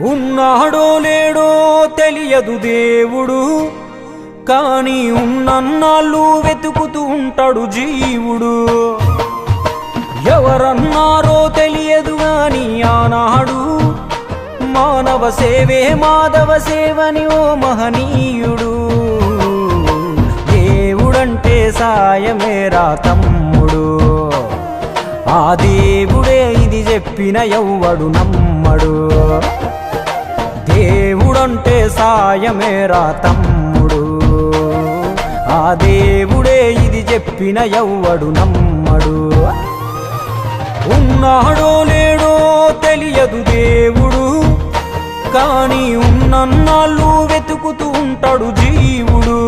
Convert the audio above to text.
ఉన్నాడో లేడో తెలియదు దేవుడు, కానీ ఉన్నన్నాళ్ళు వెతుకుతూ ఉంటాడు జీవుడు. ఎవరన్నారో తెలియదు గాని ఆనాడు మానవ సేవే మాధవ సేవని ఓ మహనీయుడు. దేవుడంటే సాయమేరా తమ్ముడు, ఆ దేవుడే ఇది చెప్పిన ఎవ్వడు నమ్మడు. దేవుడంటే సాయమేరా తమ్ముడు, ఆ దేవుడే ఇది చెప్పిన ఎవ్వడు నమ్మడు. ఉన్నాడో లేడో తెలియదు దేవుడు, కానీ ఉన్నన్నాళ్ళు వెతుకుతూ ఉంటాడు జీవుడు.